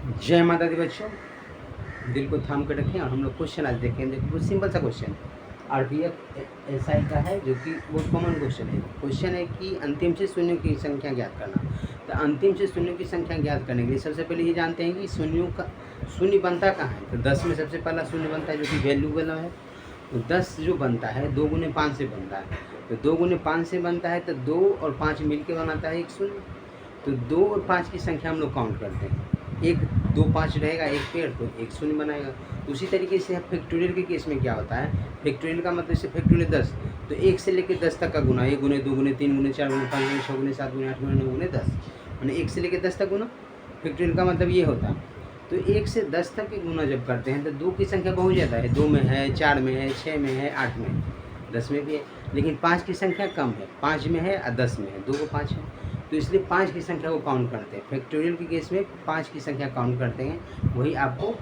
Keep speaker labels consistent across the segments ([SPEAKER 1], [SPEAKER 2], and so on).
[SPEAKER 1] जय माता दी बच्चों, दिल को थाम कर रखें और हम लोग क्वेश्चन आज देखें। देखो बहुत सिंपल सा क्वेश्चन RPF SI का है, जो कि बहुत कॉमन क्वेश्चन है। क्वेश्चन है कि अंतिम से शून्यों की संख्या ज्ञात करना। तो अंतिम से शून्यों की संख्या ज्ञात करने के लिए सबसे पहले ये जानते हैं कि शून्यों का शून्य बनता कहाँ है। तो 10 में सबसे पहला शून्य बनता है, जो कि वैल्यूबल है। तो 10 जो बनता है 2 गुने 5 से बनता है। तो 2 गुने 5 से बनता है, तो 2 और 5 मिलके बनाता है एक शून्य। तो 2 और 5 की संख्या हम लोग काउंट करते हैं। 1 2 5 रहेगा एक पेड़, तो एक शून्य बनाएगा। उसी तरीके से फैक्टोरियल के केस में क्या होता है, फैक्टोरियल का मतलब जैसे फैक्टोरियल 10, तो 1 से लेकर 10 तक का गुना, 1 गुने 2 गुने 3 गुने 4 गुने 5 गुने 6 गुने 7 गुने 8 गुने 9 गुने 10, मैंने 1 से लेकर 10 तक गुना। फैक्टोरियल का मतलब ये होता है। तो 1 से 10 तक के गुना जब करते हैं तो 2 की संख्या बहुत ज़्यादा है, 2 में है, 4 में है, 6 में है, 8 में है, 10 में भी है। लेकिन 5 की संख्या कम है, 5 में है और 10 में है, 2 को 5 है। तो इसलिए 5 की संख्या को काउंट करते हैं। फैक्टोरियल के केस में 5 की संख्या काउंट करते हैं, वही आपको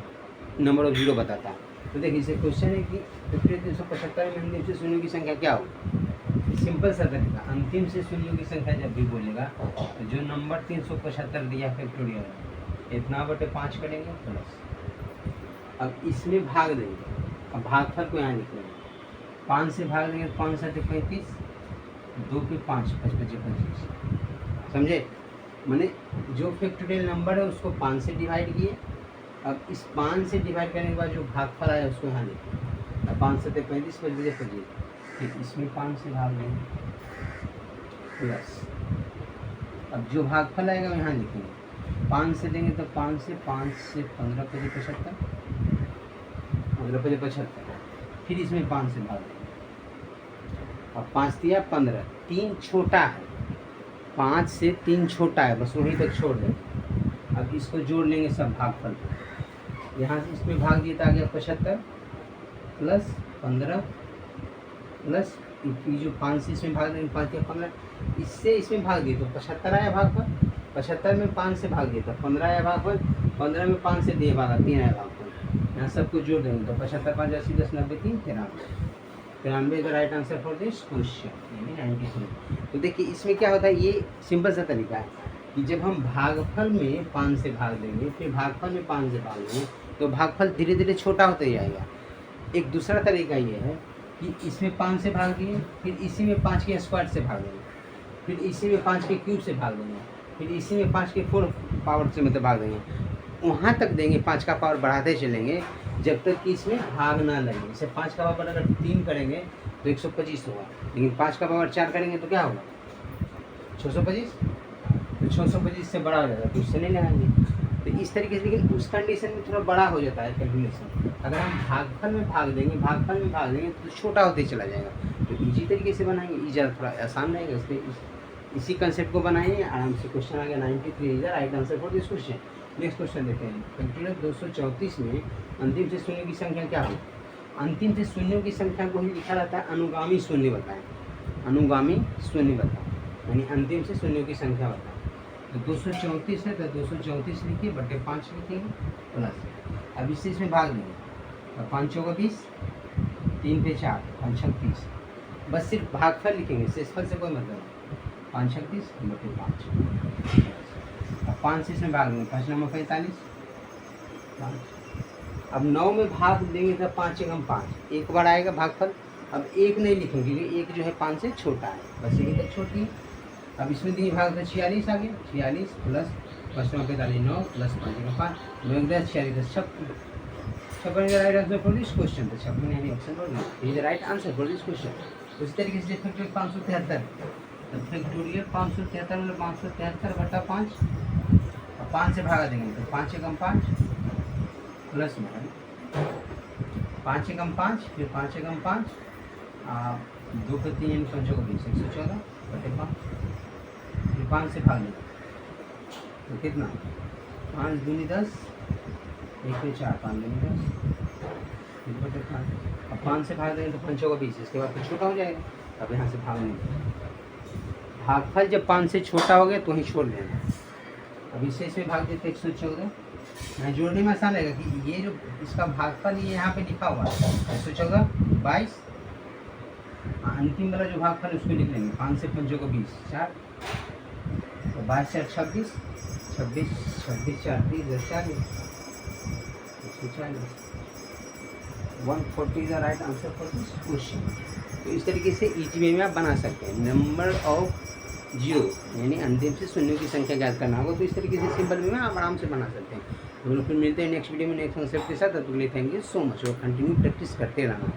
[SPEAKER 1] नंबर ऑफ जीरो बताता है। तो देखिए इसे क्वेश्चन है कि फैक्टोरियल 375 में अंतिम से शून्यों की संख्या क्या होगी। सिंपल सा तरीका, अंतिम से शून्यों की संख्या जब भी बोलेगा तो जो नंबर 375 दिया फैक्टोरियल है, इतना बटे 5 करेंगे प्लस, अब इसमें भाग देंगे। अब भागफल को यहाँ लिख लेंगे, 5 से भाग देंगे, 5 7 35, 2 के 5 5 5 25, समझे। मैंने जो फैक्टोरियल नंबर है उसको 5 से डिवाइड किए। अब इस 5 से डिवाइड करने के बाद जो भागफल आया उसको यहाँ लिखें। अब 5 7 35 5 25, फिर इसमें 5 से भाग देंगे प्लस, अब जो भागफल आएगा वो यहाँ लिखेंगे। 5 से देंगे तो 5 से 15 5 75, 15 5 75, फिर इसमें 5 से भाग देंगे। अब 5 दिया 15, 3 छोटा है, 5 से 3 छोटा है, बस वहीं तक छोड़ दें। अब इसको जोड़ लेंगे सब भागफल, यहाँ से इसमें भाग दिया तो आ गया 75 प्लस 15 प्लस जो 5 से इसमें भाग देंगे, 5 या 15, इससे इसमें भाग दिए तो 75 आया भागफल। 75 में 5 से भाग दिया तो 15 आया भागफल। 15 में 5 से दिए भागा 3 आया भागफल। यहाँ सब कुछ जोड़ देंगे तो 75 5 80 10 90 3 93 the right answer for this question, यानी 93। तो देखिए इसमें क्या होता है, ये सिंपल सा तरीका है कि जब हम भागफल में 5 से भाग देंगे, फिर भागफल में 5 से भाग देंगे, तो भागफल धीरे धीरे छोटा होता ही आएगा। एक दूसरा तरीका ये है कि इसमें 5 से भाग दिए, फिर इसी में 5 के स्क्वायर से भाग देंगे, फिर इसी में 5 के क्यूब से भाग देंगे, फिर इसी में 5 के 4 पावर से मतलब भाग देंगे, वहाँ तक देंगे। 5 का पावर बढ़ाते चलेंगे जब तक कि इसमें भाग ना लगे। जैसे 5 का पावर अगर 3 करेंगे तो 125 होगा, लेकिन 5 का पावर 4 करेंगे तो क्या होगा 625। तो 625 से बड़ा हो जाएगा तो उससे नहीं लगाएंगे। तो इस तरीके से, लेकिन उस कंडीशन में थोड़ा बड़ा हो जाता है कैलकुलेशन। अगर हम भागफल में भाग देंगे तो छोटा होते चला जाएगा। तो इजी तरीके से बनाएंगे, ये ज़्यादा थोड़ा आसान रहेगा। इसलिए इसी कंसेप्ट को बनाएंगे आराम से। क्वेश्चन आ गया 93 is the right answer for this question. Next question देखते हैं। फैक्टोरियल 234 में अंतिम से शून्यों की संख्या क्या हो। अंतिम से शून्यों की संख्या को ही लिखा रहता है अनुगामी शून्य बताएं, अनुगामी शून्य बताएं, यानी अंतिम से शून्यों की संख्या बताएं। तो 234 है तो 234 लिखिए बटे 5 लिखिएगा प्लस, अब इससे इसमें भाग देंगे तो 5 चौका 20, 3 पे 4 5 36, बस सिर्फ भागफल लिखेंगे, शेषफल से कोई मतलब नहीं। 5 36 बटे 5, अब 5 से इसमें भाग देंगे, 5 नंबर 45 5। अब 9 में भाग देंगे तो 5 एकम 5, एक बार आएगा भागफल। अब 1 नहीं लिखेंगे क्योंकि 1 जो है 5 से छोटा है, बस यही तक छोटी है। अब इसमें दिए भाग तो 46 आ गया, 46 plus 5 number 45 9 plus 5 Ekam 5, 9 10 46 10 56। 56 right answer for this question. तो 56 यानी option number is the right answer for this question. उसी तरीके से फैक्टोरियल 573, तो फैक्टोरियल 573 मतलब 573 बटा 5, और 5 से भागा देंगे तो 5 एकम 5 प्लस में 5 एकम 5, फिर 5 एकम 5, 2 पे 3 यानी 5 को 20 114 बटे 5, फिर 5 से भाग देंगे तो कितना 5 दूनी 10, 1 पे 4 5 दूनी 10 फिर बटे 5। अब 5 से भाग देंगे तो 5 को 20, इसके बाद तो छोटा हो जाएगा। अब यहाँ से भाग नहीं, भागफल जब 5 से छोटा हो गया तो वहीं छोड़ देना। अब इससे इसमें भाग देते 114, यहाँ जोड़ने में आसान लगेगा कि ये जो इसका भागफल ये यहाँ पे लिखा हुआ है 114 22, अंतिम वाला जो भागफल उसको लिख लेंगे 5 से 5 को 20 4, तो 22 से 26 26 26 4 30 40 140 140 is the right answer for this question. तो इस तरीके से इजी वे में आप बना सकते हैं। नंबर ऑफ जीरो यानी अंतिम से शून्यों की संख्या ज्ञात करना होगा, तो इस तरीके से सिंपल वे में आप आराम से बना सकते हैं। तो फिर मिलते हैं नेक्स्ट वीडियो में नेक्स्ट कॉन्सेप्ट के साथ। तब तक के लिए थैंक यू सो मच और कंटिन्यू प्रैक्टिस करते रहना।